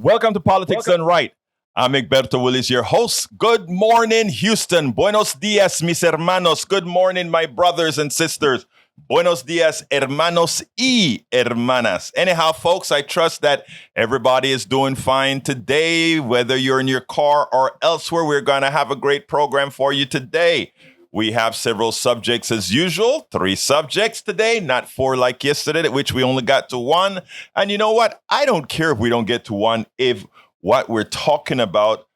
Welcome to Politics Done Right. I'm Egberto Willis, your host. Good morning, Houston. Buenos dias, mis hermanos. Good morning, my brothers and sisters. Buenos dias, hermanos y hermanas. Anyhow, folks, I trust that everybody is doing fine today. Whether you're in your car or elsewhere, we're going to have a great program for you today. We have several subjects as usual, 3 subjects today, not 4 like yesterday, which we only got to 1. And you know what? I don't care if we don't get to 1, if what we're talking about,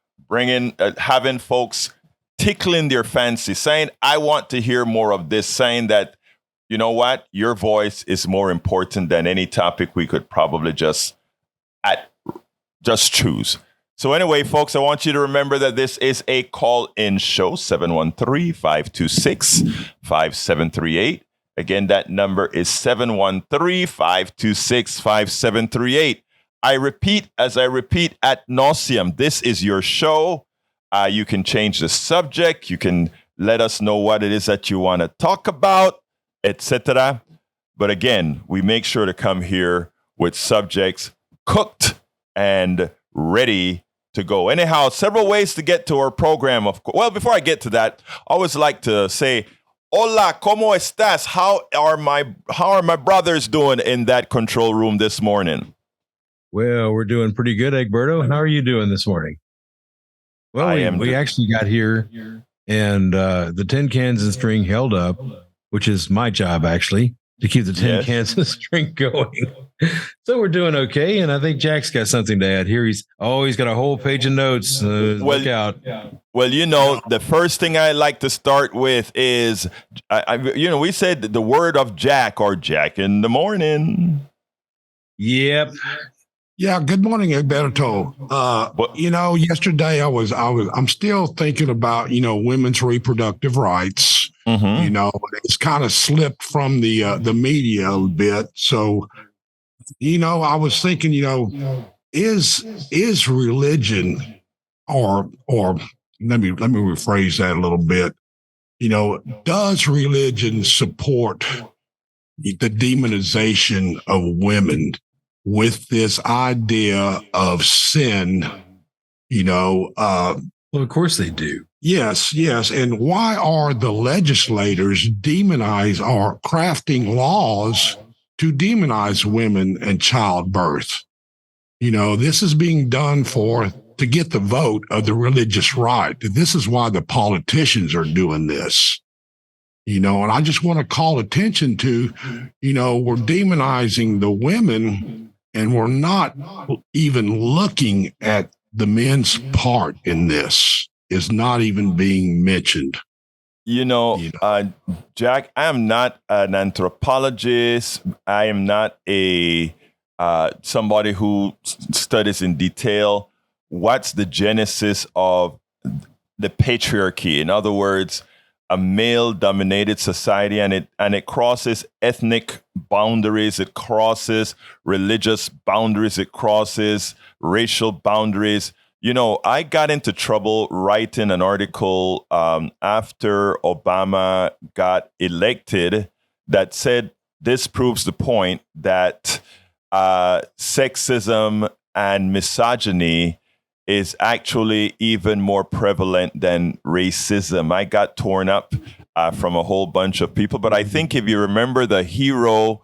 having folks tickling their fancy, saying, I want to hear more of this, saying that, you know what? Your voice is more important than any topic we could probably just choose. So anyway, folks, I want you to remember that this is a call-in show, 713-526-5738. Again, that number is 713-526-5738. I repeat ad nauseum, this is your show. You can change the subject. You can let us know what it is that you want to talk about, etc. But again, we make sure to come here with subjects cooked and ready to go. Anyhow, several ways to get to our program. Well, before I get to that, I always like to say, hola, ¿cómo estás? How are my brothers doing in that control room this morning? Well, we're doing pretty good, Egberto. How are you doing this morning? Well, we actually got here and the tin cans and string held up, which is my job, actually, to keep the tin cans and string going. So we're doing okay. And I think Jack's got something to add here. He's got a whole page of notes. Look out. Well, the first thing I like to start with is, we said the word of Jack or Jack in the morning. Yep. Yeah. Good morning, Egberto. Yesterday I'm still thinking about, women's reproductive rights. Mm-hmm. It's kind of slipped from the media a bit. So, I was thinking, is religion or let me rephrase that a little bit. Does religion support the demonization of women with this idea of sin? Well, of course they do. Yes. And why are the legislators crafting laws to demonize women and childbirth? This is being done to get the vote of the religious right. This is why the politicians are doing this. And I just want to call attention to, we're demonizing the women and we're not even looking at the men's part in this. Is not even being mentioned. Jack, I am not an anthropologist. I am not somebody who studies in detail what's the genesis of the patriarchy. In other words, a male-dominated society, and it crosses ethnic boundaries, it crosses religious boundaries, it crosses racial boundaries. I got into trouble writing an article after Obama got elected that said this proves the point that sexism and misogyny is actually even more prevalent than racism. I got torn up from a whole bunch of people. But I think if you remember the HERO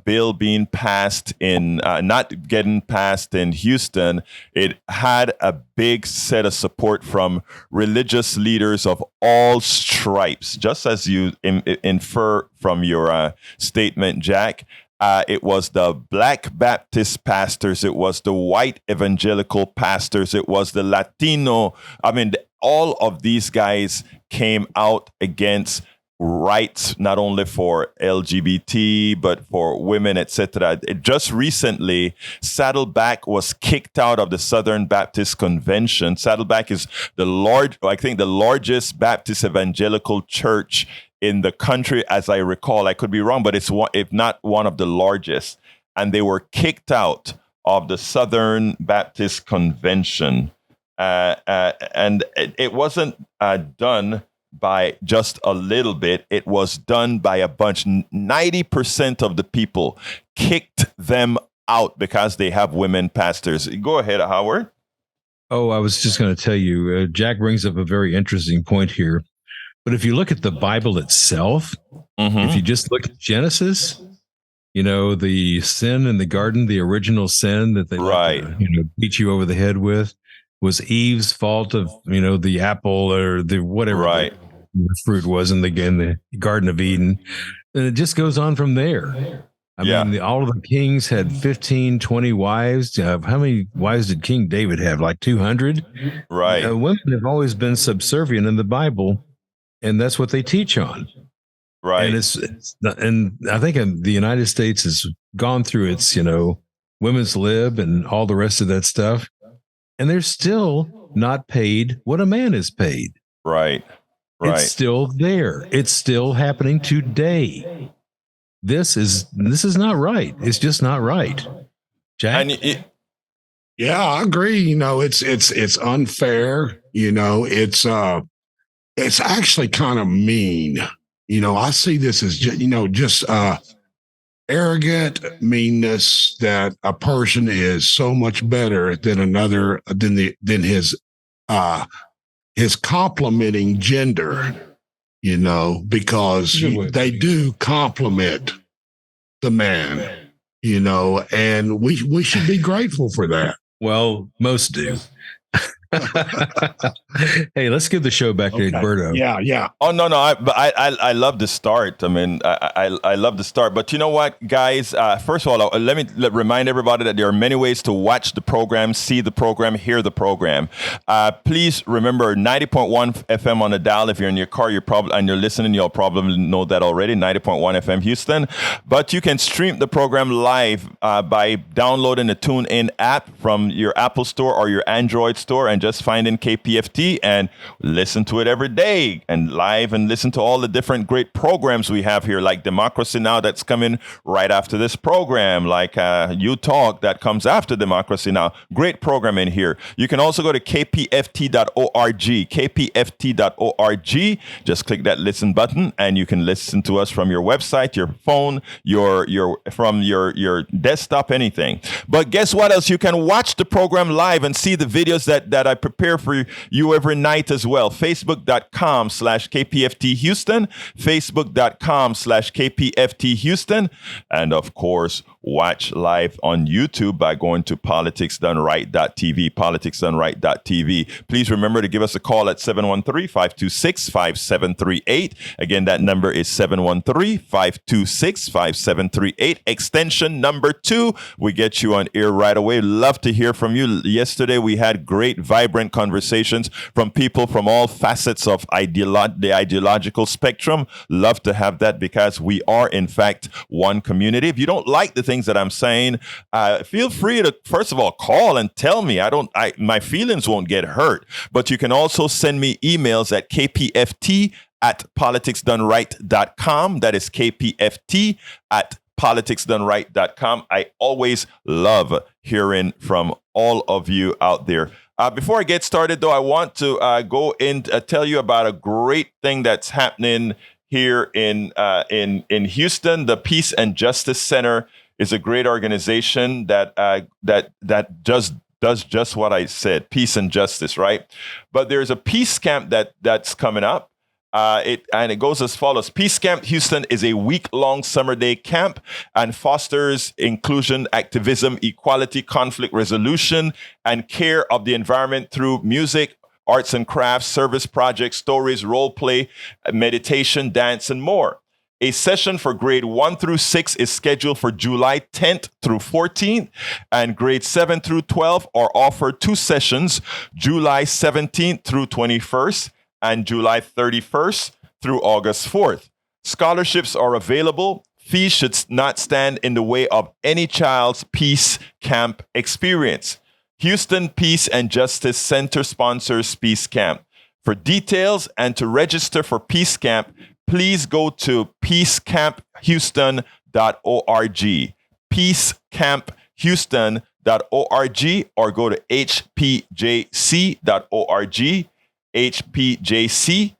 bill being passed not getting passed in Houston, it had a big set of support from religious leaders of all stripes, just as you infer from your statement, Jack. It was the Black Baptist pastors. It was the white evangelical pastors. It was the Latino. All of these guys came out against rights, not only for LGBT, but for women, etc. Just recently, Saddleback was kicked out of the Southern Baptist Convention. Saddleback is the largest Baptist evangelical church in the country, as I recall. I could be wrong, but it's one, if not one of the largest. And they were kicked out of the Southern Baptist Convention. And it wasn't done by just a little bit. It was done by a bunch. 90% of the people kicked them out because they have women pastors. Go ahead, Howard. Oh, I was just going to tell you, Jack brings up a very interesting point here. But if you look at the Bible itself, if you just look at Genesis, the sin in the garden, the original sin that they beat you over the head with was Eve's fault of, the apple or the whatever the fruit was in the Garden of Eden. And it just goes on from there. I mean, all of the kings had 15, 20 wives. How many wives did King David have? Like 200? Right. Women have always been subservient in the Bible, and that's what they teach on. Right. And I think the United States has gone through its, women's lib and all the rest of that stuff, and they're still not paid what a man is paid. Right. It's still there. It's still happening today. This is not right. It's just not right. Jack? Yeah, I agree. It's unfair. It's actually kind of mean. I see this as just arrogant meanness that a person is so much better than another than his complimenting gender. Because they do compliment the man, and we should be grateful for that. Well, most do. Hey, let's give the show back to Egberto. Yeah. Oh no, I love the start. I mean, I love the start. But you know what, guys? First of all, let me remind everybody that there are many ways to watch the program, see the program, hear the program. Please remember 90.1 FM on the dial. If you're in your car, you're listening, you'll probably know that already. 90.1 FM Houston. But you can stream the program live by downloading the TuneIn app from your Apple Store or your Android store, and just find in KPFT and listen to it every day and live, and listen to all the different great programs we have here, like Democracy Now! That's coming right after this program, like You Talk that comes after Democracy Now! Great program in here. You can also go to kpft.org, kpft.org. Just click that listen button and you can listen to us from your website, your phone, from your desktop, anything. But guess what else? You can watch the program live and see the videos that I prepare for you every night as well. Facebook.com/KPFT Houston, Facebook.com/KPFT Houston, and of course, watch live on YouTube by going to politicsdoneright.tv, politicsdoneright.tv. Please remember to give us a call at 713-526-5738. Again, that number is 713-526-5738, extension number 2. We get you on air right away. Love to hear from you. Yesterday, we had great, vibrant conversations from people from all facets of the ideological spectrum. Love to have that, because we are, in fact, one community. If you don't like the things that I'm saying, feel free to, first of all, call and tell me. My feelings won't get hurt. But you can also send me emails at kpft@politicsdoneright.com. That is kpft@politicsdoneright.com. I always love hearing from all of you out there. Before I get started, though, I want to go in tell you about a great thing that's happening here in Houston. The Peace and Justice Center is a great organization that does just what I said, peace and justice, right? But there's a peace camp that's coming up. It goes as follows. Peace Camp Houston is a week-long summer day camp and fosters inclusion, activism, equality, conflict resolution, and care of the environment through music, arts and crafts, service projects, stories, role play, meditation, dance, and more. A session for grade 1 through 6 is scheduled for July 10th through 14th, and grade 7 through 12 are offered 2 sessions, July 17th through 21st and July 31st through August 4th. Scholarships are available. Fees should not stand in the way of any child's Peace Camp experience. Houston Peace and Justice Center sponsors Peace Camp. For details and to register for Peace Camp, please go to peacecamphouston.org, peacecamphouston.org, or go to hpjc.org, hpjc.org.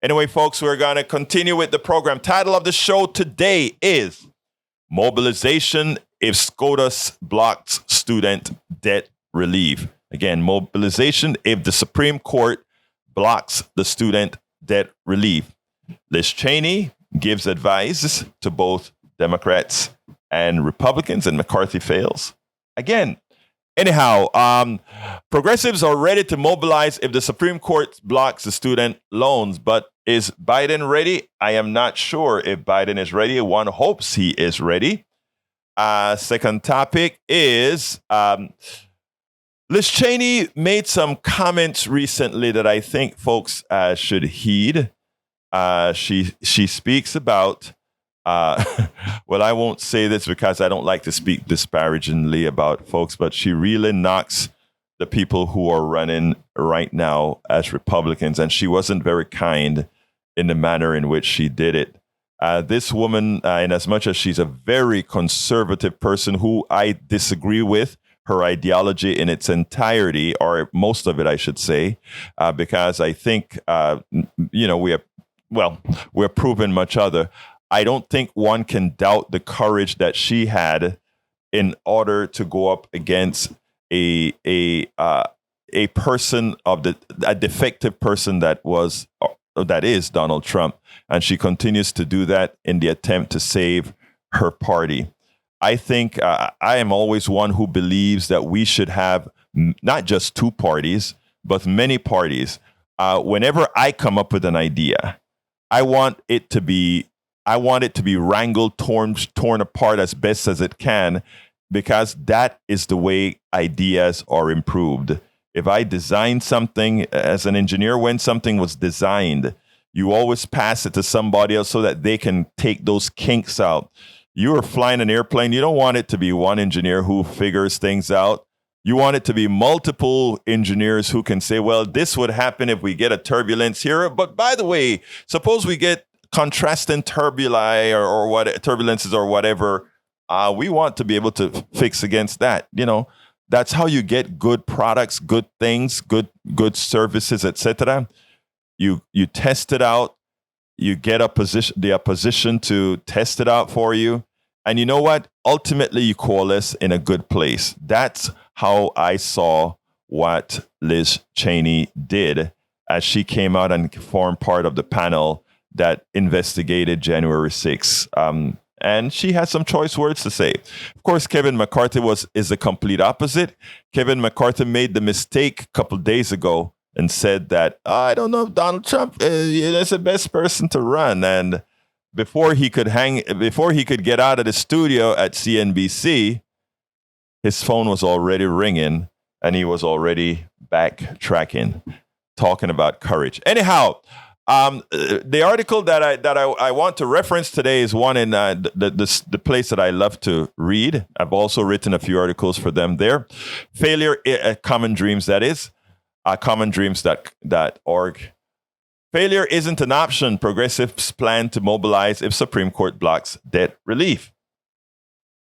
Anyway, folks, we're going to continue with the program. Title of the show today is Mobilization if SCOTUS blocks student debt relief. Again, mobilization if the Supreme Court blocks the student debt relief. Liz Cheney gives advice to both Democrats and Republicans, and McCarthy fails. Again, anyhow, progressives are ready to mobilize if the Supreme Court blocks the student loans, but is Biden ready? I am not sure if Biden is ready. One hopes he is ready. Second topic is Liz Cheney made some comments recently that I think folks should heed. She speaks about, well, I won't say this because I don't like to speak disparagingly about folks, but she really knocks the people who are running right now as Republicans, and she wasn't very kind in the manner in which she did it. This woman, in as much as she's a very conservative person who I disagree with her ideology in its entirety, or most of it, I should say, because I think, we're proven much other. I don't think one can doubt the courage that she had in order to go up against a person of a defective person that is Donald Trump, and she continues to do that in the attempt to save her party. I think I am always one who believes that we should have not just two parties, but many parties. Whenever I come up with an idea, I want it to be wrangled, torn apart as best as it can, because that is the way ideas are improved. If I design something as an engineer, when something was designed, you always pass it to somebody else so that they can take those kinks out. You are flying an airplane. You don't want it to be one engineer who figures things out. You want it to be multiple engineers who can say, well, this would happen if we get a turbulence here. But by the way, suppose we get contrasting turbuli or what turbulences or whatever. We want to be able to fix against that. That's how you get good products, good things, good services, etc. You test it out. You get the opposition to test it out for you. And you know what? Ultimately, you coalesce in a good place. That's how I saw what Liz Cheney did as she came out and formed part of the panel that investigated January 6th. And she had some choice words to say. Of course, Kevin McCarthy is the complete opposite. Kevin McCarthy made the mistake a couple of days ago and said that, I don't know if Donald Trump is the best person to run. And before he could get out of the studio at CNBC, his phone was already ringing and he was already backtracking, talking about courage. Anyhow, the article that I want to reference today is one in the place that I love to read. I've also written a few articles for them there. Failure, Common Dreams, that is. commondreams.org. Failure isn't an option. Progressives plan to mobilize if Supreme Court blocks debt relief.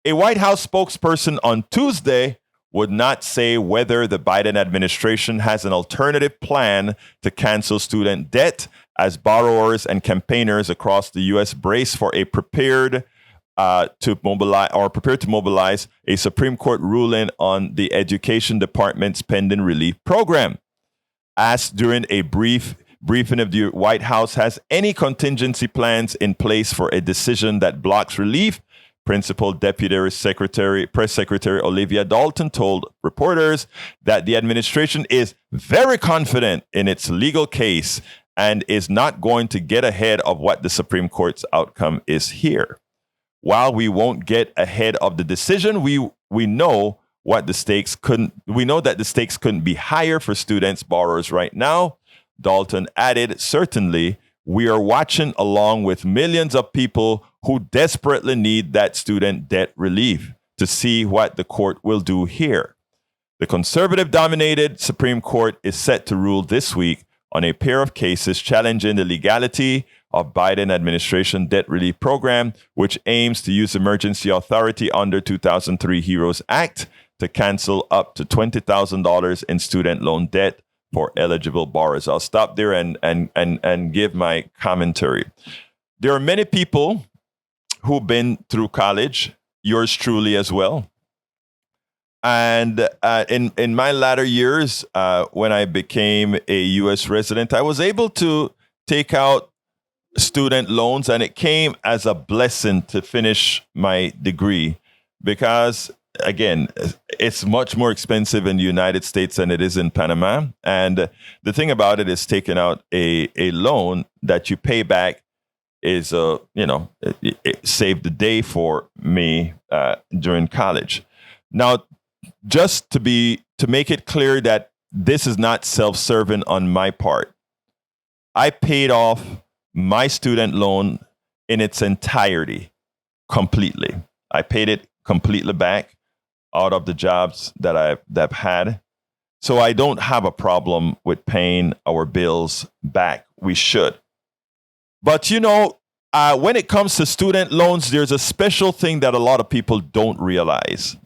A White House spokesperson on Tuesday would not say whether the Biden administration has an alternative plan to cancel student debt as borrowers and campaigners across the U.S. brace for a prepared to mobilize a Supreme Court ruling on the Education Department's pending relief program. Asked during a briefing if the White House has any contingency plans in place for a decision that blocks relief, Principal Deputy Press Secretary Olivia Dalton told reporters that the administration is very confident in its legal case and is not going to get ahead of what the Supreme Court's outcome is here. While we won't get ahead of the decision, we know that the stakes couldn't be higher for students, borrowers right now. Dalton added, certainly, we are watching along with millions of people who desperately need that student debt relief to see what the court will do here. The conservative-dominated Supreme Court is set to rule this week on a pair of cases challenging the legality of Biden administration debt relief program, which aims to use emergency authority under 2003 HEROES Act to cancel up to $20,000 in student loan debt for eligible borrowers. I'll stop there and give my commentary. There are many people who've been through college, yours truly as well. And in my latter years, when I became a U.S. resident, I was able to take out student loans, and it came as a blessing to finish my degree because, again, it's much more expensive in the United States than it is in Panama. And the thing about it is taking out a loan that you pay back is, it saved the day for me during college. Now, just to make it clear that this is not self-serving on my part, I paid off my student loan in its entirety, completely. I paid it completely back out of the jobs that I've had. So I don't have a problem with paying our bills back. We should. But, when it comes to student loans, there's a special thing that a lot of people don't realize.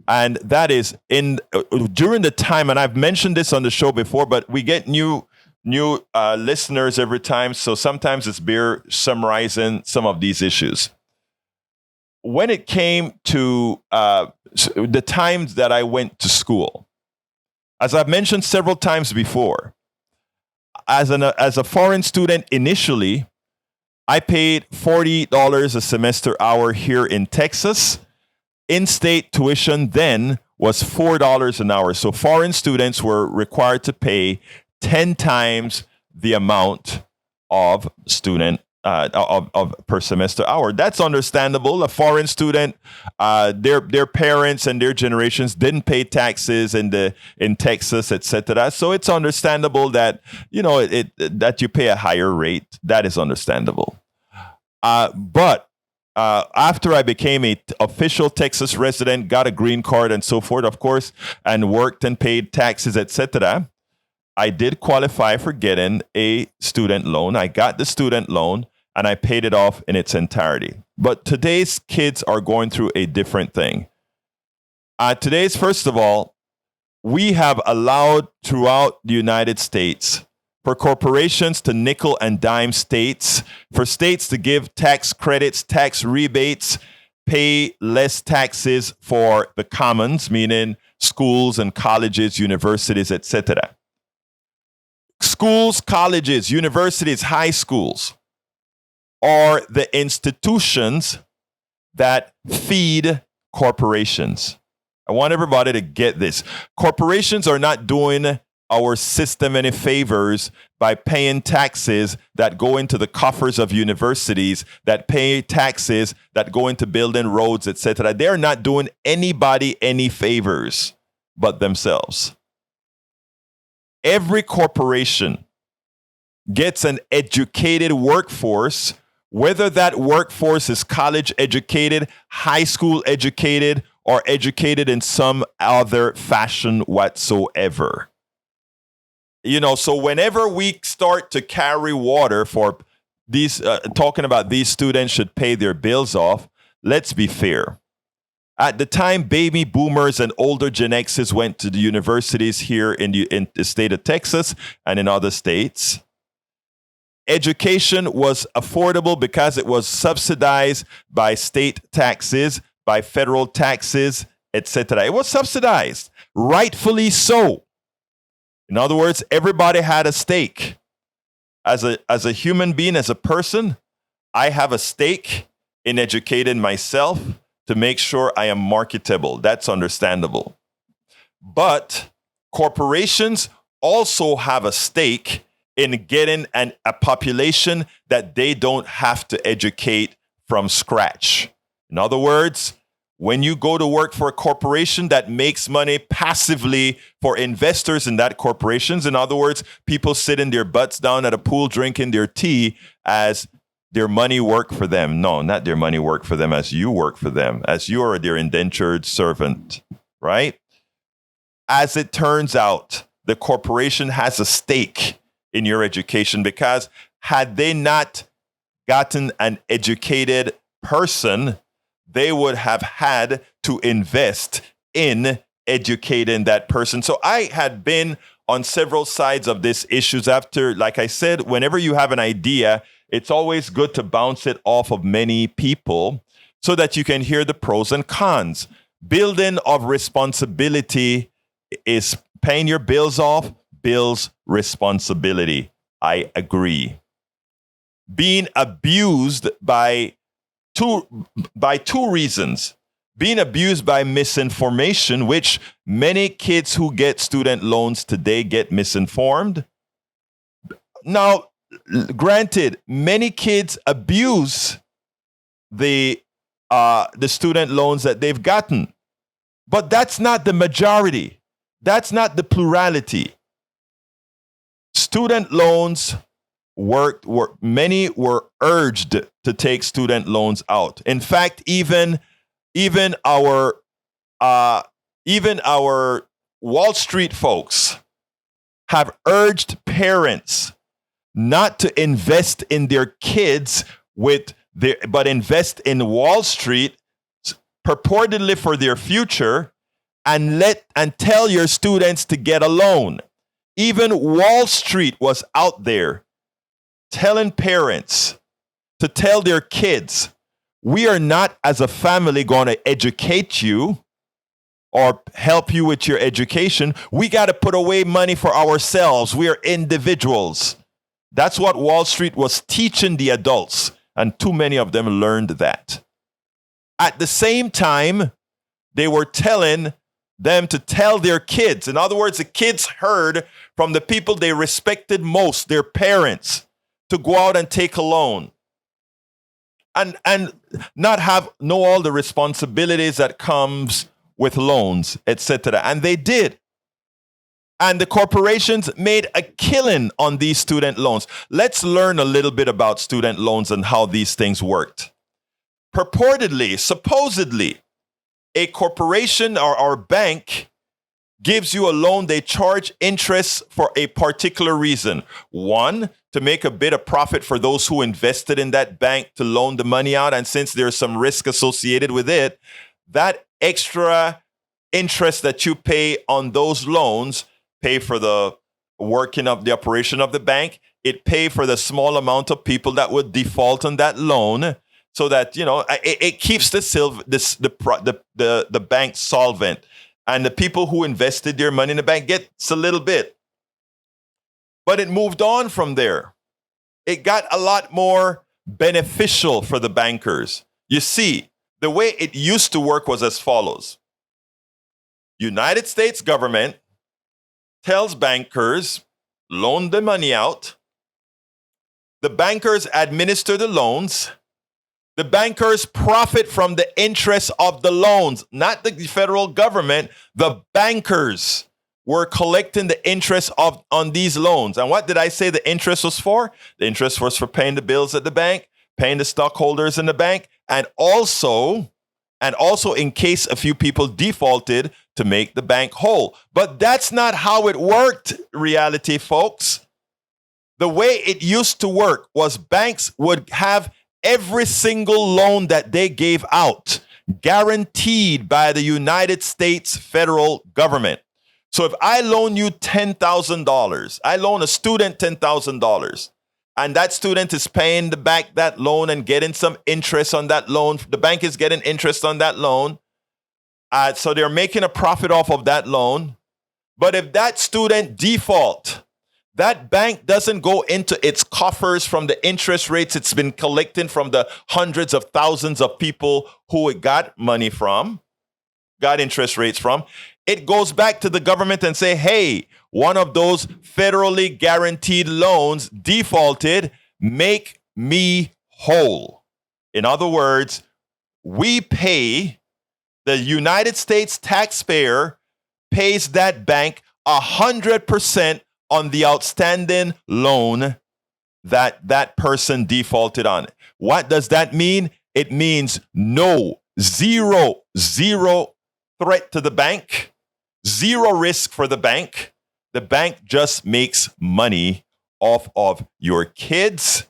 And that is during the time, and I've mentioned this on the show before, but we get new listeners every time. So sometimes it's better summarizing some of these issues. When it came to the times that I went to school, as I've mentioned several times before, as a foreign student initially, I paid $40 a semester hour here in Texas. In-state tuition then was $4 an hour. So foreign students were required to pay 10 times the amount of student of per semester hour. That's understandable. A foreign student, their parents and their generations didn't pay taxes in Texas, etc. So it's understandable that that you pay a higher rate. That is understandable. But after I became an official Texas resident, got a green card and so forth, of course, and worked and paid taxes, etc., I did qualify for getting a student loan. I got the student loan and I paid it off in its entirety. But today's kids are going through a different thing. First of all, we have allowed throughout the United States for corporations to nickel and dime states, for states to give tax credits, tax rebates, pay less taxes for the commons, meaning schools and colleges, universities, etc. Schools, colleges, universities, high schools are the institutions that feed corporations. I want everybody to get this. Corporations are not doing our system any favors by paying taxes that go into the coffers of universities, that pay taxes that go into building roads, etc. They're not doing anybody any favors but themselves. Every corporation gets an educated workforce, whether that workforce is college educated, high school educated, or educated in some other fashion whatsoever. So whenever we start to carry water for these, talking about these students should pay their bills off, let's be fair. At the time, baby boomers and older Gen Xers went to the universities here in the state of Texas and in other states. Education was affordable because it was subsidized by state taxes, by federal taxes, etc. It was subsidized, rightfully so. In other words, everybody had a stake. As a human being, as a person, I have a stake in educating myself to make sure I am marketable. That's understandable. But corporations also have a stake in getting a population that they don't have to educate from scratch. In other words, when you go to work for a corporation that makes money passively for investors in that corporations, in other words, people sitting their butts down at a pool drinking their tea as their money work for them. No, not their money work for them, as you work for them, as you are their indentured servant, right? As it turns out, the corporation has a stake in your education because had they not gotten an educated person, they would have had to invest in educating that person. So I had been on several sides of this issues. After, like I said, whenever you have an idea, it's always good to bounce it off of many people so that you can hear the pros and cons. Building of responsibility is paying your bills off, bills responsibility. I agree. Being abused by two reasons. Being abused by misinformation, which many kids who get student loans today get misinformed. Now, granted, many kids abuse the student loans that they've gotten, but that's not the majority. That's not the plurality. Student loans many were urged to take student loans out. In fact, even our Wall Street folks have urged parents not to invest in their kids but invest in Wall Street purportedly for their future, and tell your students to get a loan. Even Wall Street was out there telling parents to tell their kids, we are not as a family going to educate you or help you with your education. We got to put away money for ourselves. We are individuals. That's what Wall Street was teaching the adults, and too many of them learned that. At the same time, they were telling them to tell their kids. In other words, the kids heard from the people they respected most, their parents, to go out and take a loan and not know all the responsibilities that comes with loans, etc. And they did. And the corporations made a killing on these student loans. Let's learn a little bit about student loans and how these things worked. Purportedly, supposedly, a corporation or bank gives you a loan. They charge interest for a particular reason. One, to make a bit of profit for those who invested in that bank to loan the money out. And since there's some risk associated with it, that extra interest that you pay on those loans pay for the working of the operation of the bank. It pay for the small amount of people that would default on that loan, so that, it keeps the bank solvent, and the people who invested their money in the bank gets a little bit. But it moved on from there. It got a lot more beneficial for the bankers. You see, the way it used to work was as follows. United States government tells bankers, loan the money out. The bankers administer the loans. The bankers profit from the interest of the loans, not the federal government. The bankers were collecting the interest on these loans. And what did I say the interest was for? The interest was for paying the bills at the bank, paying the stockholders in the bank, and also in case a few people defaulted, to make the bank whole. But that's not how it worked, reality, folks. The way it used to work was banks would have every single loan that they gave out guaranteed by the United States federal government. So if I loan you $10,000, I loan a student $10,000, and that student is paying back that loan and getting some interest on that loan. The bank is getting interest on that loan. So they're making a profit off of that loan. But if that student default, that bank doesn't go into its coffers from the interest rates it's been collecting from the hundreds of thousands of people who it got money from, got interest rates from. It goes back to the government and say, hey, one of those federally guaranteed loans defaulted, make me whole. In other words, we pay, the United States taxpayer pays that bank 100% on the outstanding loan that person defaulted on. What does that mean? It means zero threat to the bank, zero risk for the bank. The bank just makes money off of your kids,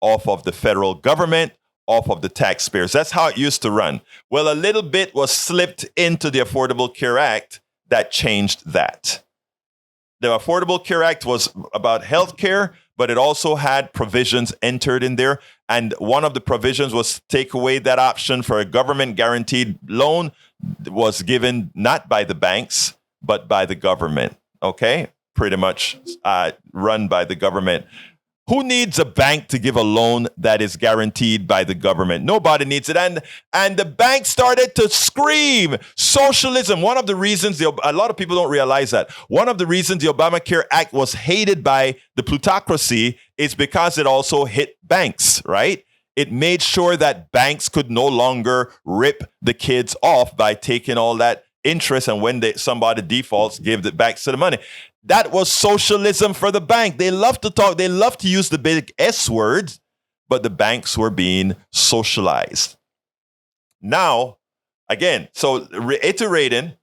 off of the federal government, off of the taxpayers. That's how it used to run. Well, a little bit was slipped into the Affordable Care Act that changed that. the Affordable Care Act was about health care, but it also had provisions entered in there. And one of the provisions was take away that option for a government guaranteed loan was given not by the banks, but by the government. Okay? Pretty much run by the government. Who needs a bank to give a loan that is guaranteed by the government? Nobody needs it. And the bank started to scream socialism. One of the reasons, a lot of people don't realize that, one of the reasons the Obamacare Act was hated by the plutocracy is because it also hit banks, right? It made sure that banks could no longer rip the kids off by taking all that interest, and when somebody defaults, give it back to the money. That was socialism for the bank. They love to talk. They love to use the big S word, but the banks were being socialized. Now, again, so reiterating,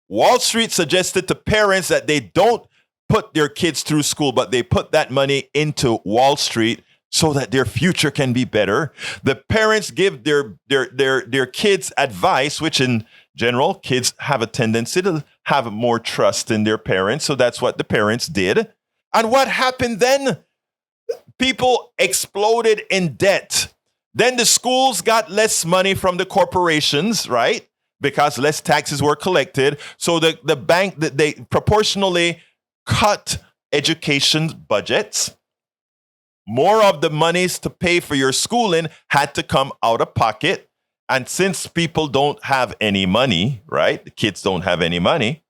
Wall Street suggested to parents that they don't put their kids through school, but they put that money into Wall Street so that their future can be better. The parents give their kids advice, which in general, kids have a tendency to have more trust in their parents. So that's what the parents did. And what happened then? People exploded in debt. Then the schools got less money from the corporations, right? Because less taxes were collected. So the bank, they proportionally cut education budgets. More of the monies to pay for your schooling had to come out of pocket. And since people don't have any money, right? The kids don't have any money.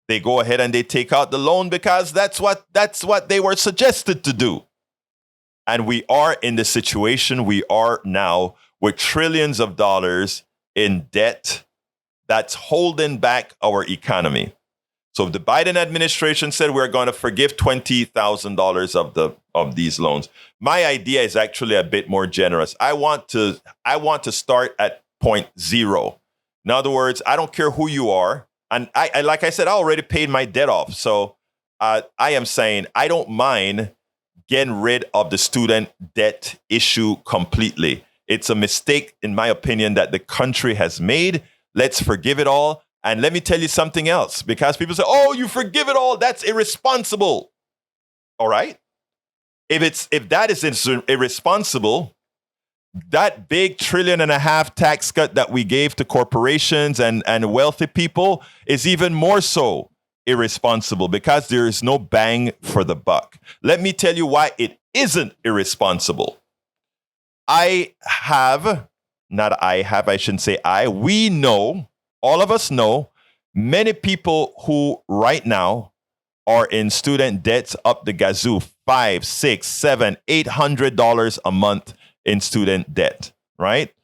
They go ahead and they take out the loan because that's what they were suggested to do. And we are in the situation we are now with trillions of dollars in debt that's holding back our economy. So the Biden administration said we're going to forgive $20,000 of these loans. My idea is actually a bit more generous. I want to start at point zero. In other words, I don't care who you are. And I like I said, I already paid my debt off. So I am saying I don't mind getting rid of the student debt issue completely. It's a mistake, in my opinion, that the country has made. Let's forgive it all. And let me tell you something else, because people say, oh, you forgive it all. That's irresponsible. All right. If that is irresponsible, that big $1.5 trillion tax cut that we gave to corporations and wealthy people is even more so irresponsible because there is no bang for the buck. Let me tell you why it isn't irresponsible. We know, all of us know, many people who right now are in student debts up the gazoo, $500, $600, $700, $800 a month in student debt, right?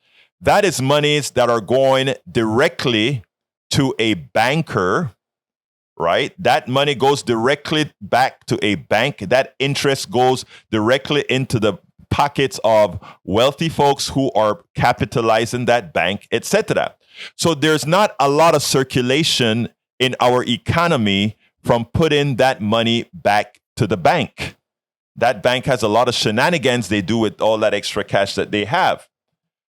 That is monies that are going directly to a banker, right? That money goes directly back to a bank. That interest goes directly into the pockets of wealthy folks who are capitalizing that bank, etc. So there's not a lot of circulation in our economy from putting that money back to the bank. That bank has a lot of shenanigans they do with all that extra cash that they have.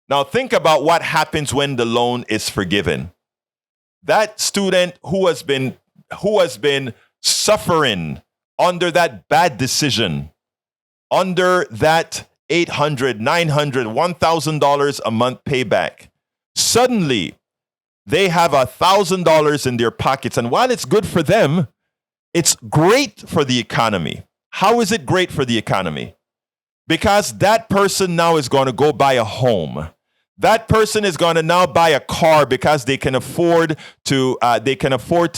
Now think about what happens when the loan is forgiven. That student who has been suffering under that bad decision, under that $800, $900, $1,000 a month payback, suddenly they have $1,000 in their pockets. And while it's good for them, it's great for the economy. How is it great for the economy? Because that person now is going to go buy a home. That person is going to now buy a car because they can afford to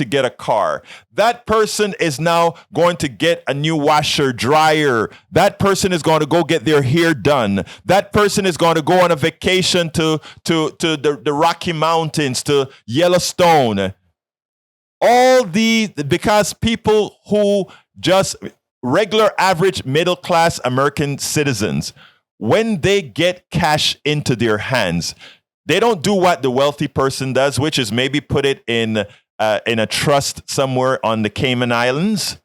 get a car. That person is now going to get a new washer, dryer. That person is going to go get their hair done. That person is going to go on a vacation to the Rocky Mountains, to Yellowstone. All these, because people who just regular, average, middle-class American citizens, when they get cash into their hands, they don't do what the wealthy person does, which is maybe put it in a trust somewhere on the Cayman Islands.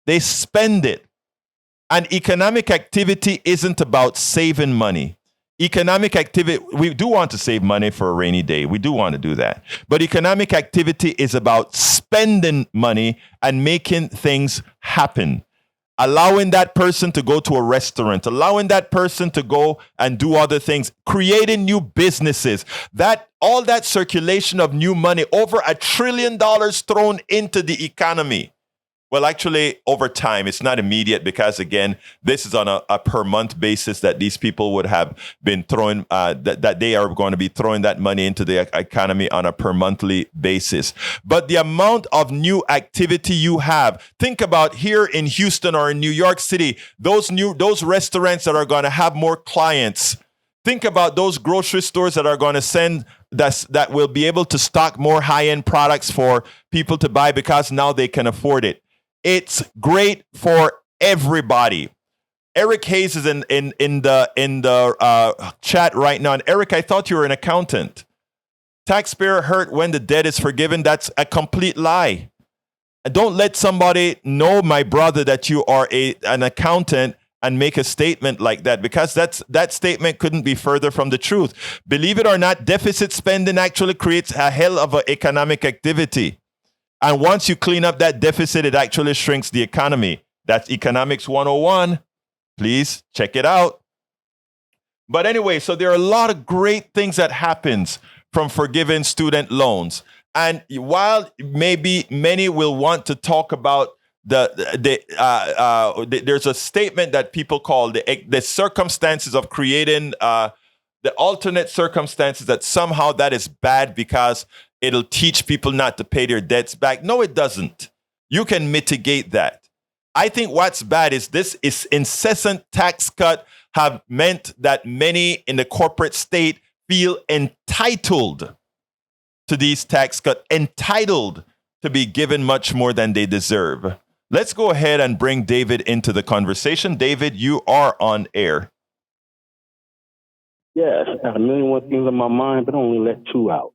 They spend it. And economic activity isn't about saving money. economic activity, we do want to save money for a rainy day. We do want to do that. But economic activity is about spending money and making things happen. Allowing that person to go to a restaurant, allowing that person to go and do other things, creating new businesses, that all that circulation of new money, over $1 trillion thrown into the economy. Well, actually, over time, it's not immediate because, again, this is on a per month basis that these people would have been throwing, that they are going to be throwing that money into the economy on a per monthly basis. But the amount of new activity you have, think about here in Houston or in New York City, those restaurants that are going to have more clients. Think about those grocery stores that are going to send that will be able to stock more high-end products for people to buy because now they can afford it. It's great for everybody. Eric Hayes is in the chat right now. And Eric, I thought you were an accountant. Taxpayer hurt when the debt is forgiven. That's a complete lie. Don't let somebody know, my brother, that you are an accountant and make a statement like that, because that statement couldn't be further from the truth. Believe it or not, deficit spending actually creates a hell of an economic activity. And once you clean up that deficit, it actually shrinks the economy. That's Economics 101. Please check it out. But anyway, so there are a lot of great things that happens from forgiving student loans. And while maybe many will want to talk about there's a statement that people call the circumstances of creating the alternate circumstances, that somehow that is bad because it'll teach people not to pay their debts back. No, it doesn't. You can mitigate that. I think what's bad is this is incessant tax cut have meant that many in the corporate state feel entitled to these tax cuts, entitled to be given much more than they deserve. Let's go ahead and bring David into the conversation. David, you are on air. Yes, I have a million one things on my mind, but only let two out.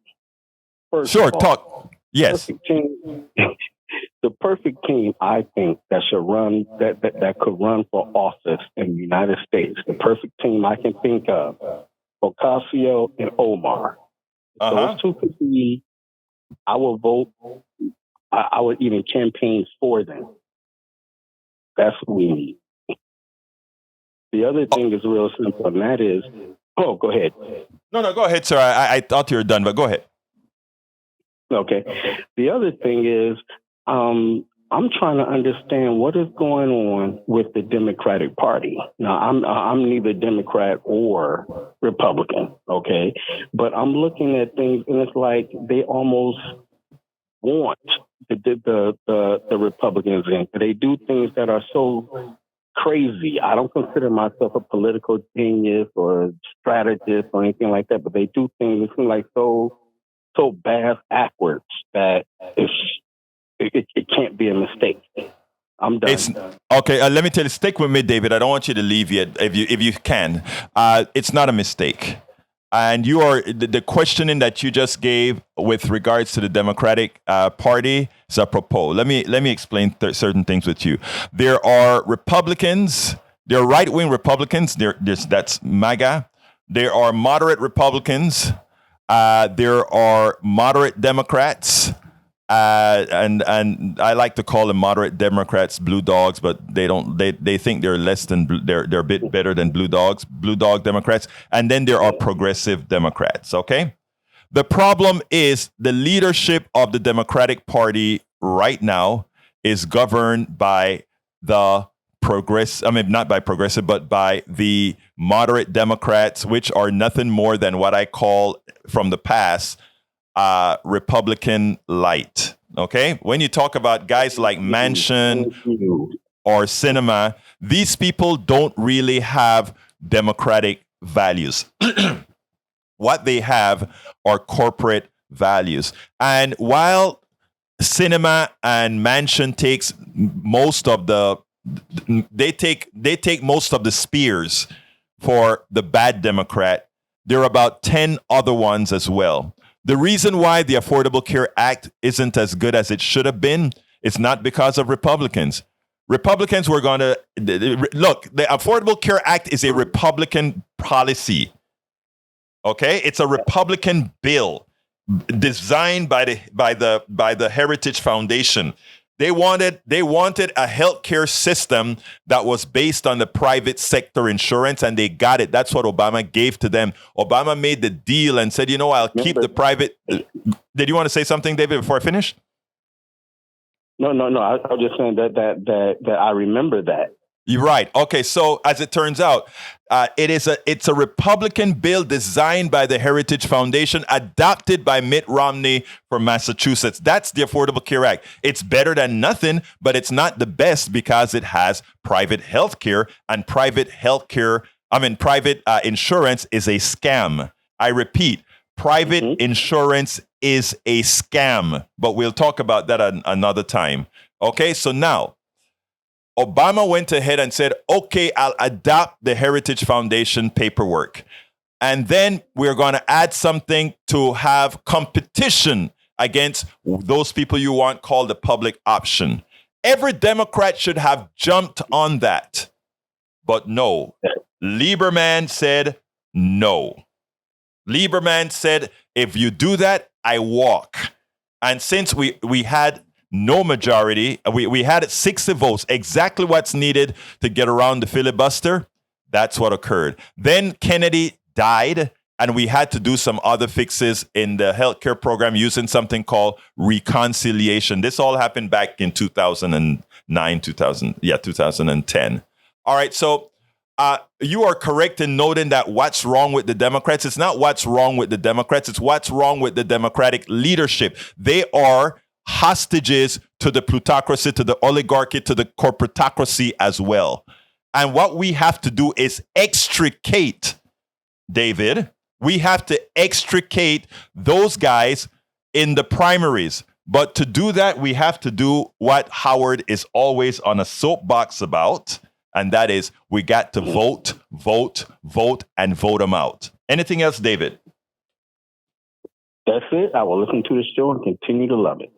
First sure, all, talk. Yes. The perfect team, I think, that should run, that could run for office in the United States. The perfect team I can think of, Ocasio and Omar. Those two could be, I will vote, I would even campaign for them. That's what we need. The other thing is real simple, and that is, go ahead. No, go ahead, sir. I thought you were done, but go ahead. Okay. The other thing is, I'm trying to understand what is going on with the Democratic Party. Now, I'm neither Democrat or Republican, okay? But I'm looking at things, and it's like they almost want the Republicans in. They do things that are so crazy. I don't consider myself a political genius or strategist or anything like that, but they do things that seem like so backwards that it can't be a mistake. I'm done. Okay, let me tell you, stick with me, David. I don't want you to leave yet, if you can. It's not a mistake. And you are the questioning that you just gave with regards to the Democratic Party is apropos. Let me explain certain things with you. There are Republicans. There are right-wing Republicans. That's MAGA. There are moderate Republicans. There are moderate Democrats. And I like to call them moderate Democrats blue dogs, but they think they're less than they're a bit better than blue dog Democrats. And then there are progressive Democrats. Okay. The problem is the leadership of the Democratic Party right now is governed by the not by progressive, but by the moderate Democrats, which are nothing more than what I call from the past Republican light. Okay. When you talk about guys like Manchin or Sinema, these people don't really have democratic values. What they have are corporate values. And while Sinema and Manchin takes most of they take most of the spears for the bad Democrat, there are about 10 other ones as well. The reason why the Affordable Care Act isn't as good as it should have been is not because of Republicans. Republicans were going to look, the Affordable Care Act is a Republican policy. Okay, it's a Republican bill designed by the Heritage Foundation. They wanted a healthcare system that was based on the private sector insurance, and they got it. That's what Obama gave to them. Obama made the deal and said, I'll keep the private. Did you want to say something, David, before I finish? No. I was just saying that I remember that. You're right. Okay, so as it turns out, it's a Republican bill designed by the Heritage Foundation, adopted by Mitt Romney from Massachusetts. That's the Affordable Care Act. It's better than nothing, but it's not the best because it has private health care, and private insurance is a scam. I repeat, private insurance is a scam, but we'll talk about that another time. Okay, so now, Obama went ahead and said, okay, I'll adopt the Heritage Foundation paperwork. And then we're going to add something to have competition against those people you want called the public option. Every Democrat should have jumped on that. But no, Lieberman said no. Lieberman said, if you do that, I walk. And since we had no majority, we had 60 votes, exactly what's needed to get around the filibuster. That's what occurred. Then Kennedy died, and we had to do some other fixes in the healthcare program using something called reconciliation. This all happened back in 2009, 2010. All right, so you are correct in noting that what's wrong with the Democrats, it's not what's wrong with the Democrats, it's what's wrong with the Democratic leadership. They are hostages to the plutocracy, to the oligarchy, to the corporatocracy as well. And what we have to do is extricate, David, we have to extricate those guys in the primaries. But to do that, we have to do what Howard is always on a soapbox about, and that is we got to vote, and vote them out. Anything else, David? That's it. I will listen to the show and continue to love it.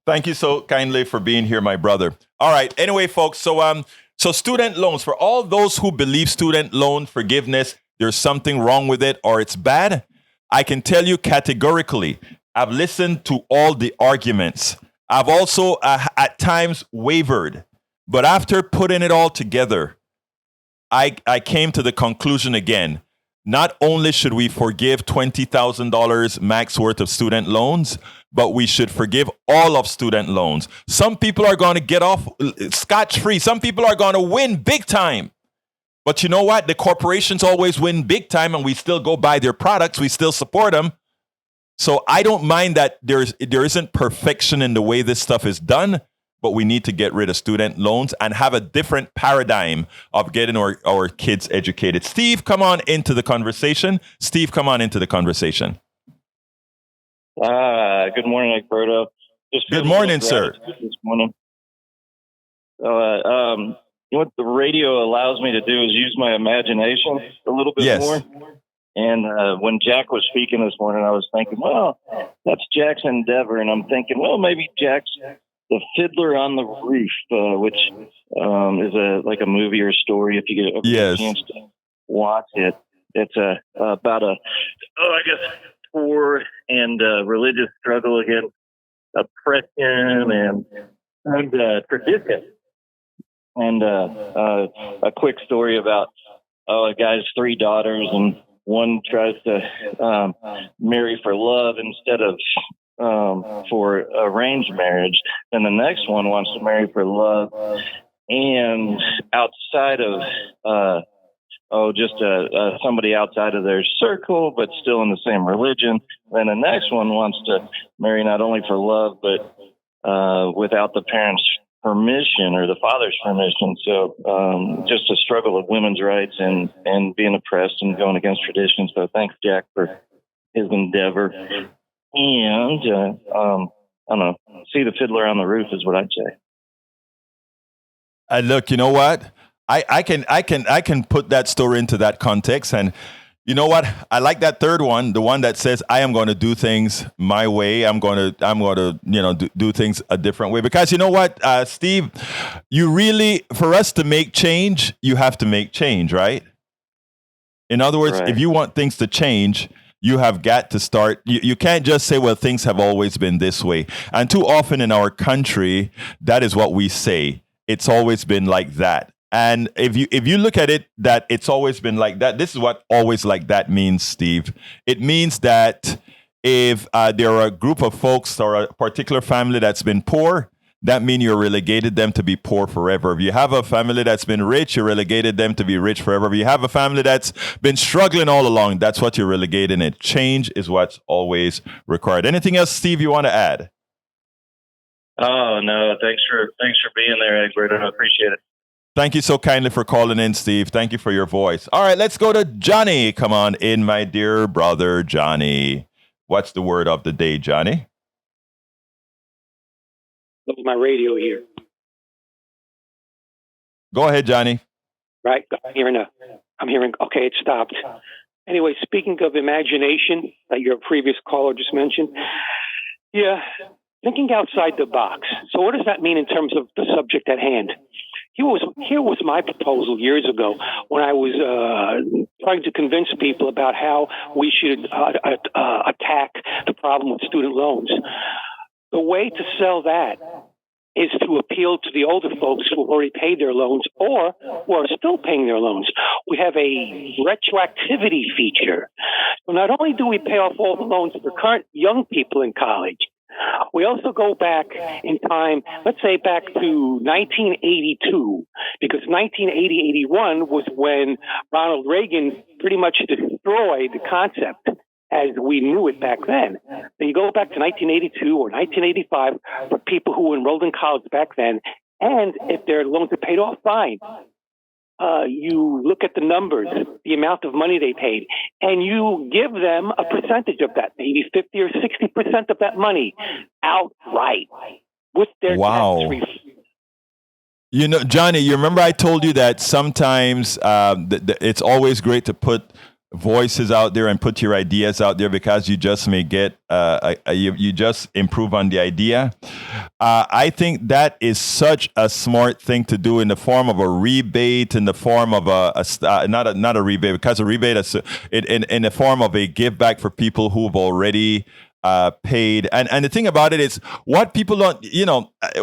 Thank you so kindly for being here, my brother. All right. Anyway, folks, so student loans, for all those who believe student loan forgiveness, there's something wrong with it or it's bad, I can tell you categorically, I've listened to all the arguments. I've also at times wavered. But after putting it all together, I came to the conclusion again. Not only should we forgive $20,000 max worth of student loans, but we should forgive all of student loans. Some people are going to get off scot-free. Some people are going to win big time. But you know what? The corporations always win big time, and we still go buy their products. We still support them. So I don't mind that there isn't perfection in the way this stuff is done, but we need to get rid of student loans and have a different paradigm of getting our kids educated. Steve, come on into the conversation. Good morning, Alberto. Good morning, sir. This morning. What the radio allows me to do is use my imagination a little bit more. And when Jack was speaking this morning, I was thinking, well, that's Jack's endeavor. And I'm thinking, well, maybe Jack's The Fiddler on the Roof, which is like a movie or story if you get a chance to watch it. It's about poor and religious struggle against oppression and tradition. And a quick story about a guy's 3 daughters, and one tries to marry for love instead of for arranged marriage, and the next one wants to marry for love and outside of somebody outside of their circle, but still in the same religion. Then the next one wants to marry not only for love, but without the parents' permission or the father's permission. So just a struggle of women's rights and being oppressed and going against tradition. So thanks, Jack, for his endeavor. And I don't know, see the fiddler on the roof is what I'd say. Look, you know what? I can put that story into that context, and you know what? I like that third one, the one that says I am going to do things my way. I'm going to do things a different way, because you know what, Steve, you really, for us to make change, you have to make change, right? In other words, if you want things to change, you have got to start. You can't just say, well, things have always been this way. And too often in our country, that is what we say. It's always been like that. And if you look at it, that it's always been like that, this is what always like that means, Steve. It means that if there are a group of folks or a particular family that's been poor, that means you're relegated them to be poor forever. If you have a family that's been rich, you relegated them to be rich forever. If you have a family that's been struggling all along, that's what you're relegated in. Change is what's always required. Anything else, Steve, you want to add? Oh, no. Thanks for being there, Egbert. I appreciate it. Thank you so kindly for calling in, Steve. Thank you for your voice. All right, let's go to Johnny. Come on in, my dear brother, Johnny. What's the word of the day, Johnny? Look at my radio here. Go ahead, Johnny. Right, I'm hearing. Okay, it stopped. Anyway, speaking of imagination, that your previous caller just mentioned, yeah, thinking outside the box. So, what does that mean in terms of the subject at hand? Here was my proposal years ago when I was trying to convince people about how we should attack the problem with student loans. The way to sell that is to appeal to the older folks who have already paid their loans or who are still paying their loans. We have a retroactivity feature. So not only do we pay off all the loans for current young people in college, we also go back in time, let's say back to 1982, because 1980-81 was when Ronald Reagan pretty much destroyed the concept as we knew it back then. So you go back to 1982 or 1985 for people who enrolled in college back then, and if their loans are paid off, fine. You look at the numbers, the amount of money they paid, and you give them a percentage of that, maybe 50 or 60% of that money outright with their tax refund. You know, Johnny, you remember I told you that sometimes it's always great to put voices out there and put your ideas out there because you just may get you just improve on the idea. I think that is such a smart thing to do in the form of a rebate, in the form of not a rebate, because a rebate is in the form of a give back for people who've already paid. And the thing about it is what people don't,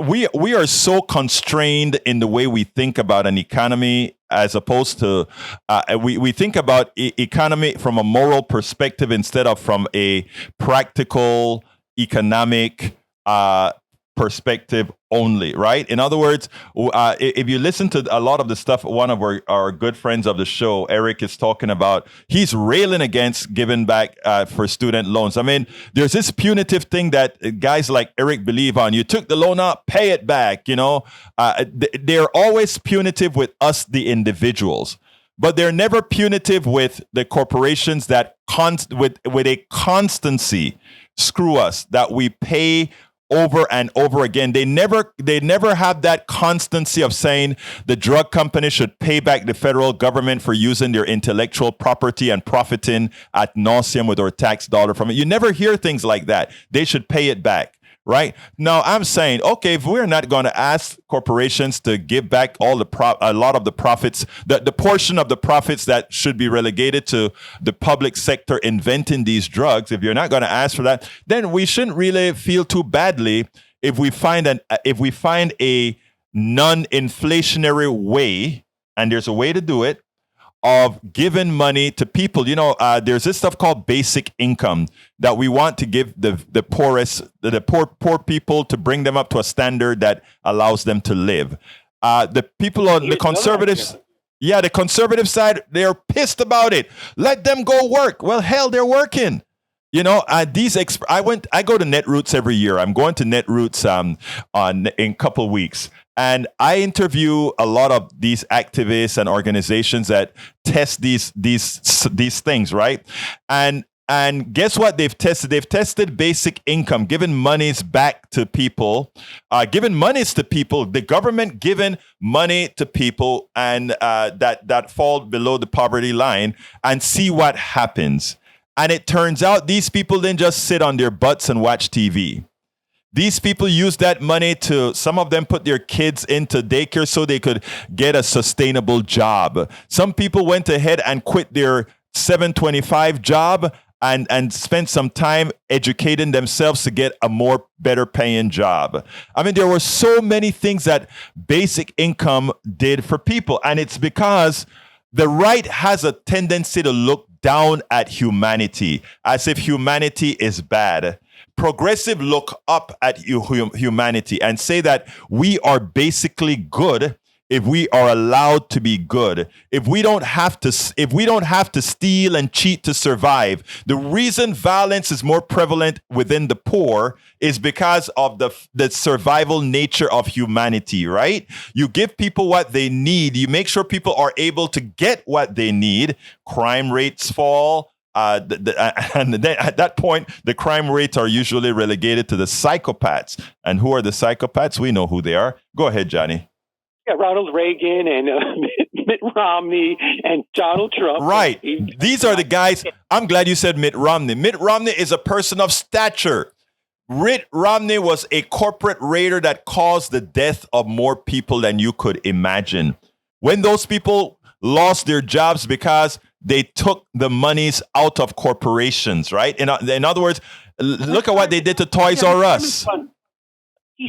we are so constrained in the way we think about an economy as opposed to we think about economy from a moral perspective instead of from a practical economic perspective only, right? In other words, if you listen to a lot of the stuff one of our good friends of the show, Eric, is talking about, he's railing against giving back for student loans. I mean, there's this punitive thing that guys like Eric believe on. You took the loan out, pay it back, they're always punitive with us, the individuals. But they're never punitive with the corporations that with a constancy screw us, that we pay over and over again. They never have that constancy of saying the drug company should pay back the federal government for using their intellectual property and profiting ad nauseum with our tax dollar from it. You never hear things like that. They should pay it back. Right now, I'm saying, okay, if we're not going to ask corporations to give back a lot of the profits, the portion of the profits that should be relegated to the public sector inventing these drugs, if you're not going to ask for that, then we shouldn't really feel too badly if we find a non-inflationary way, and there's a way to do it, of giving money to people. There's this stuff called basic income that we want to give the poor people to bring them up to a standard that allows them to live. The people on the conservatives, the conservative side, they're pissed about it. Let them go work. Well, hell, they're working. I go to Netroots every year. I'm going to Netroots in a couple weeks. And I interview a lot of these activists and organizations that test these things, right? And guess what they've tested? They've tested basic income, giving monies back to people, the government giving money to people and that fall below the poverty line, and see what happens. And it turns out these people didn't just sit on their butts and watch TV. These people use that money some of them put their kids into daycare so they could get a sustainable job. Some people went ahead and quit their 725 job and spend some time educating themselves to get a better paying job. I mean, there were so many things that basic income did for people. And it's because the right has a tendency to look down at humanity as if humanity is bad. Progressive look up at humanity and say that we are basically good if we are allowed to be good, if we don't have to steal and cheat to survive. The reason violence is more prevalent within the poor is because of the survival nature of humanity, right? You give people what they need. You make sure people are able to get what they need. Crime rates fall. And then at that point, the crime rates are usually relegated to the psychopaths. And who are the psychopaths? We know who they are. Go ahead, Johnny. Yeah, Ronald Reagan and Mitt Romney and Donald Trump. Right. These are the guys. I'm glad you said Mitt Romney. Mitt Romney is a person of stature. Mitt Romney was a corporate raider that caused the death of more people than you could imagine. When those people lost their jobs because they took the monies out of corporations, right? In other words, look at what they did to Toys R Us.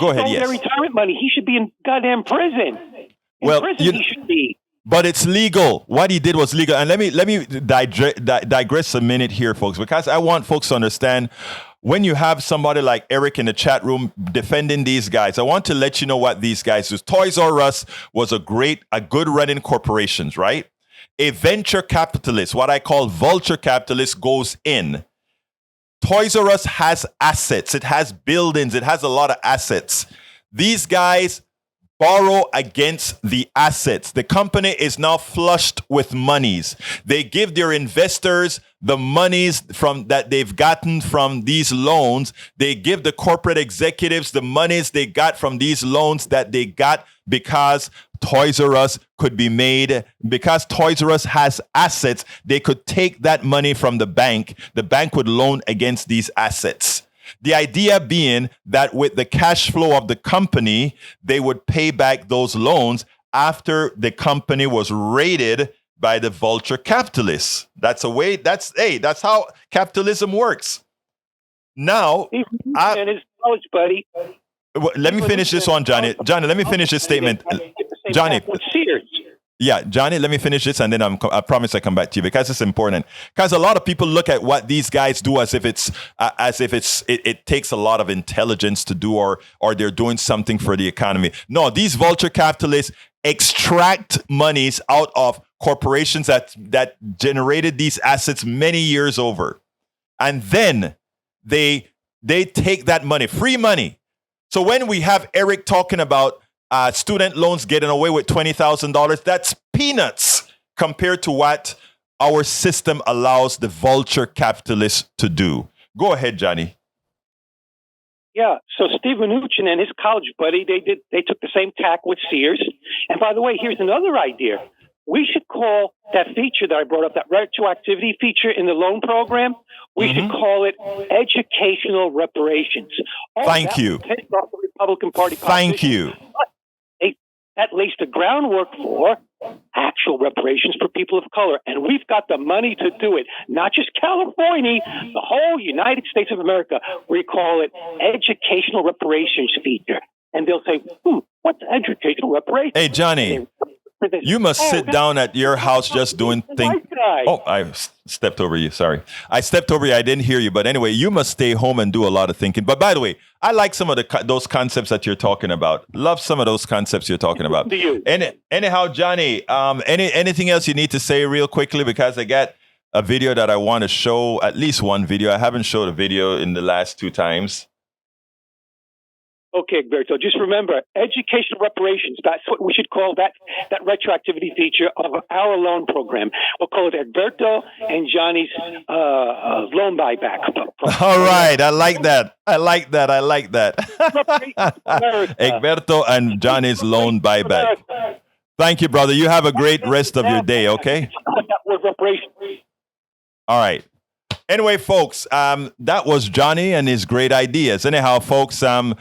Go ahead, yes. Their retirement money. He should be in goddamn prison. He should be. But it's legal. What he did was legal. And let me digress a minute here, folks, because I want folks to understand when you have somebody like Eric in the chat room defending these guys, I want to let you know what these guys do. Toys R Us was a good running corporation, right? A venture capitalist, what I call vulture capitalist, goes in. Toys R Us has assets. It has buildings. It has a lot of assets. These guys borrow against the assets. The company is now flushed with monies. They give their investors the monies that they've gotten from these loans. They give the corporate executives the monies they got from these loans that they got because Toys R Us could be made. Because Toys R Us has assets, they could take that money from the bank. The bank would loan against these assets. The idea being that with the cash flow of the company, they would pay back those loans after the company was raided by the vulture capitalists. That's how capitalism works. Now, and his college buddy. Let me finish this one, Johnny. Johnny, let me finish this statement. Johnny. Yeah, Johnny, let me finish this and then I promise I come back to you because it's important. Because a lot of people look at what these guys do as if it takes a lot of intelligence to do or they're doing something for the economy. No, these vulture capitalists extract monies out of corporations that generated these assets many years over. And then they take that money, free money. So when we have Eric talking about student loans getting away with $20,000, that's peanuts compared to what our system allows the vulture capitalists to do. Go ahead, Johnny. Yeah, so Steve Mnuchin and his college buddy, they took the same tack with Sears. And by the way, here's another idea. We should call that feature that I brought up, that retroactivity feature in the loan program, we should call it educational reparations. Thank you. The Republican Party. Thank you. That lays the groundwork for actual reparations for people of color. And we've got the money to do it. Not just California, the whole United States of America. We call it educational reparations feature. And they'll say, what's educational reparations? Hey, Johnny, you must sit down at your house just doing things. Oh, I stepped over you. Sorry. I stepped over you. I didn't hear you. But anyway, you must stay home and do a lot of thinking. But by the way, I like some of those concepts that you're talking about. Love some of those concepts you're talking about. Anyhow, Johnny, anything else you need to say real quickly? Because I got a video that I want to show, at least one video. I haven't showed a video in the last 2 times. Okay, Egberto, just remember, educational reparations, that's what we should call that retroactivity feature of our loan program. We'll call it Egberto and Johnny's loan buyback. All right, I like that. Egberto and Johnny's loan buyback. Thank you, brother. You have a great rest of your day, okay? All right. Anyway, folks, that was Johnny and his great ideas. Anyhow, folks, I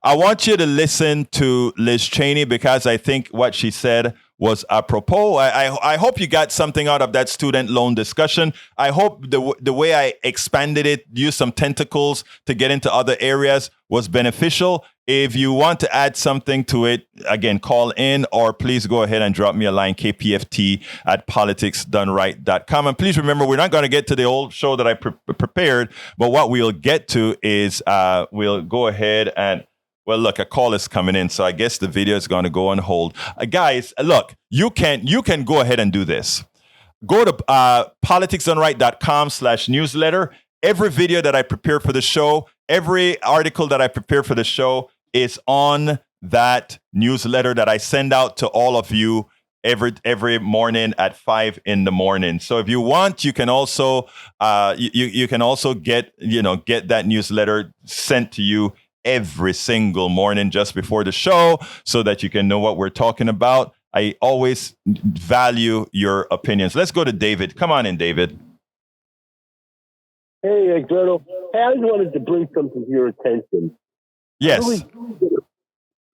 want you to listen to Liz Cheney because I think what she said was apropos. I hope you got something out of that student loan discussion. I hope the way I expanded it, used some tentacles to get into other areas, was beneficial. If you want to add something to it, again, call in or please go ahead and drop me a line, kpft@politicsdoneright.com. And please remember, we're not going to get to the old show that I prepared, but what we'll get to is we'll go ahead and, well, look, a call is coming in, so I guess the video is going to go on hold. Guys, look, you can go ahead and do this. Go to politicsdoneright.com/newsletter. Every video that I prepare for the show, every article that I prepare for the show is on that newsletter that I send out to all of you every morning at 5 a.m. So if you want, you can also you can also get that newsletter sent to you every single morning just before the show, so that you can know what we're talking about. I always value your opinions. Let's go to David. Come on in, David. Hey, Alberto. Hey, I just wanted to bring something to your attention. Yes.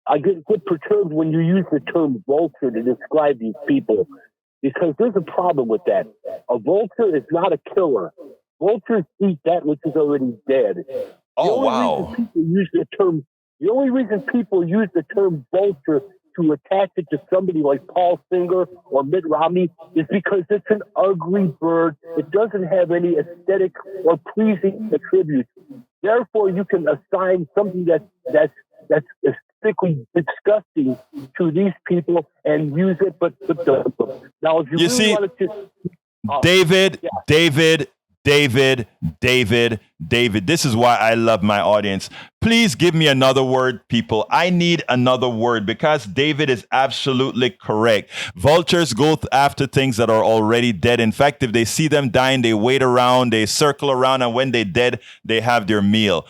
I get perturbed when you use the term vulture to describe these people, because there's a problem with that. A vulture is not a killer. Vultures eat that which is already dead. Oh, wow. The only reason people use the term vulture to attach it to somebody like Paul Singer or Mitt Romney is because it's an ugly bird. It doesn't have any aesthetic or pleasing attributes. Therefore, you can assign something that's aesthetically disgusting to these people and use it. But now, if you really see, wanted to, David, this is why I love my audience. Please give me another word, people. I need another word, because David is absolutely correct. Vultures go after things that are already dead. In fact, if they see them dying, they wait around, they circle around, and when they're dead, they have their meal.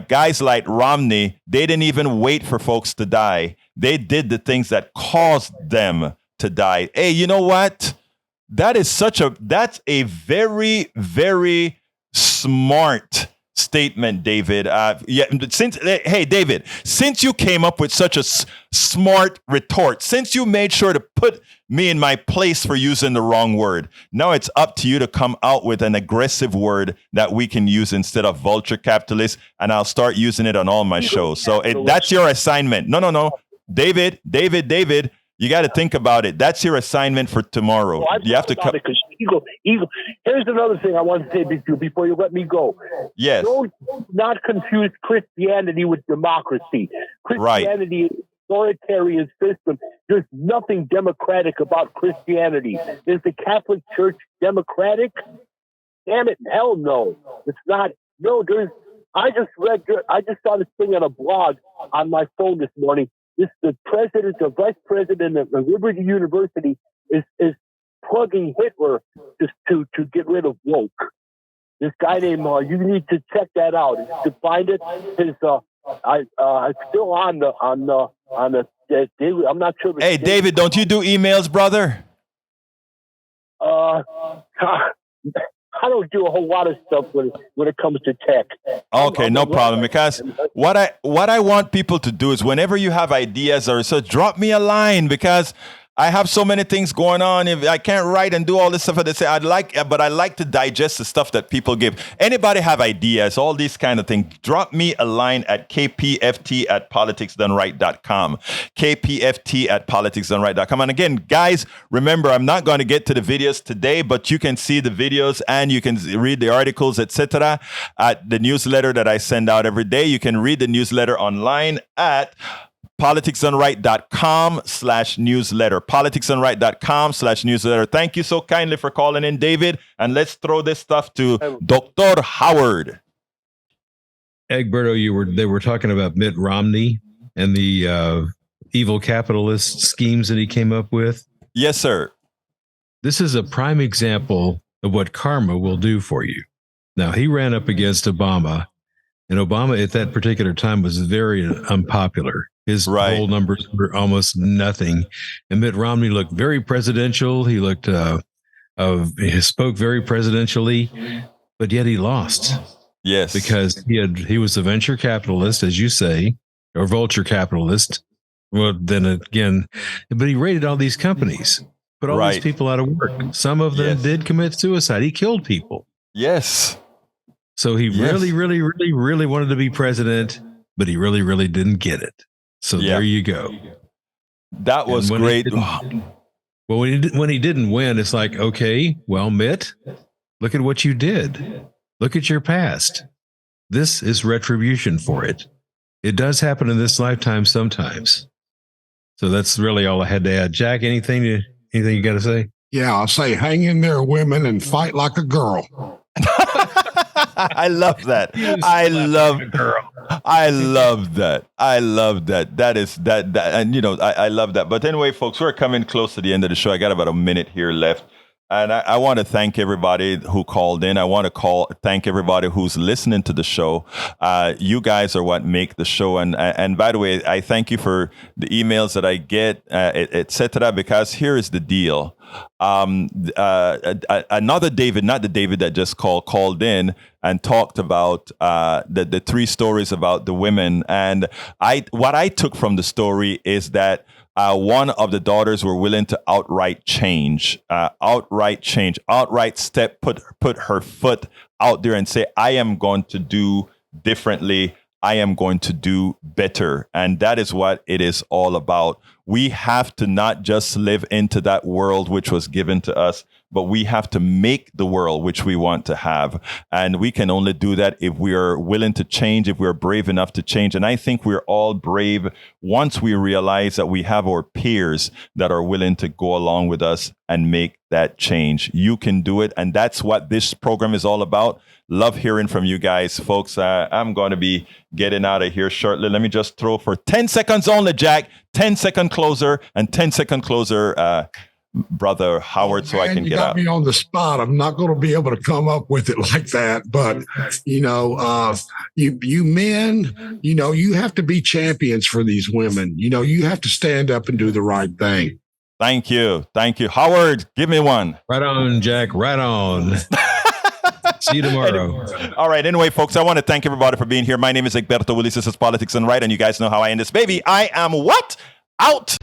Guys like Romney, they didn't even wait for folks to die. They did the things that caused them to die. Hey, you know what? That's a very, very smart statement, David. David, since you came up with such a smart retort, since you made sure to put me in my place for using the wrong word, now it's up to you to come out with an aggressive word that we can use instead of vulture capitalist, and I'll start using it on all my shows. So that's your assignment. No. David, you got to think about it. That's your assignment for tomorrow. You have to come. Eagle. Here's another thing I want to say to you before you let me go. Yes. Don't not confuse Christianity with democracy. Christianity is an authoritarian system. There's nothing democratic about Christianity. Is the Catholic Church democratic? Damn it, hell no. It's not. No, I just saw this thing on a blog on my phone this morning. The vice president of Liberty University is plugging Hitler just to get rid of woke. This guy named you need to check that out. To find it, it's still on the I'm not sure. Hey, David, don't you do emails, brother? I don't do a whole lot of stuff when it comes to tech. Okay, no problem. Because what I want people to do is, whenever you have ideas or so, drop me a line, because I have so many things going on. If I can't write and do all this stuff that they say, but I like to digest the stuff that people give. Anybody have ideas, all these kind of things, drop me a line at kpft@politicsdoneright.com. kpft@politicsdoneright.com. And again, guys, remember, I'm not going to get to the videos today, but you can see the videos and you can read the articles, etc. at the newsletter that I send out every day. You can read the newsletter online at politicsdoneright.com/newsletter. politicsdoneright.com/newsletter. Thank you so kindly for calling in, David. And let's throw this stuff to Dr. Howard. Egberto, they were talking about Mitt Romney and the evil capitalist schemes that he came up with. Yes, sir. This is a prime example of what karma will do for you. Now, he ran up against Obama, and Obama at that particular time was very unpopular. His poll numbers were almost nothing. And Mitt Romney looked very presidential. He looked, he spoke very presidentially, but yet he lost. Yes. Because he was a venture capitalist, as you say, or vulture capitalist. Well, then again, but he raided all these companies, put all these people out of work. Some of them did commit suicide. He killed people. Yes. So he really, really, really, really wanted to be president, but he really, really didn't get it. So there you go. That was great. Well, when he didn't win, it's like, okay, well, Mitt, look at what you did. Look at your past. This is retribution for it. It does happen in this lifetime sometimes. So that's really all I had to add. Jack, anything you got to say? Yeah, I'll say hang in there, women, and fight like a girl. I love that. I love that. That is that. And I love that. But anyway, folks, we're coming close to the end of the show. I got about a minute here left. And I want to thank everybody who called in. I want to thank everybody who's listening to the show. You guys are what make the show. And by the way, I thank you for the emails that I get, etc. Because here is the deal. Another David, not the David that just called in and talked about the three stories about the women. And what I took from the story is that one of the daughters were willing to outright step, put her foot out there and say, I am going to do differently. I am going to do better. And that is what it is all about. We have to not just live into that world which was given to us, but we have to make the world which we want to have. And we can only do that if we are willing to change, if we're brave enough to change. And I think we're all brave once we realize that we have our peers that are willing to go along with us and make that change. You can do it. And that's what this program is all about. Love hearing from you guys, folks. I'm going to be getting out of here shortly. Let me just throw for 10 seconds only, Jack. 10-second closer and 10-second closer, Brother Howard, so I can get out. You got me on the spot. I'm not going to be able to come up with it like that. But, you men, you have to be champions for these women. You have to stand up and do the right thing. Thank you. Howard, give me one. Right on, Jack. Right on. See you tomorrow. All right. Anyway, folks, I want to thank everybody for being here. My name is Egberto Willis. This is Politics and Right, and you guys know how I end this baby. I am what? Out.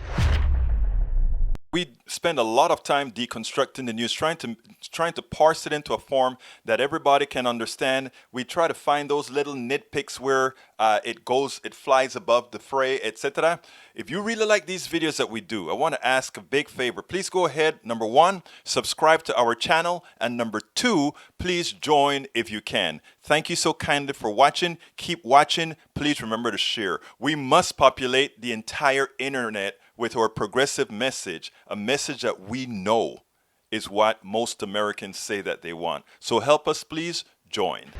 We spend a lot of time deconstructing the news, trying to parse it into a form that everybody can understand. We try to find those little nitpicks where it flies above the fray, etc. If you really like these videos that we do, I want to ask a big favor. Please go ahead. Number one, subscribe to our channel. And number two, please join if you can. Thank you so kindly for watching. Keep watching. Please remember to share. We must populate the entire internet with our progressive message, a message that we know is what most Americans say that they want. So help us, please join.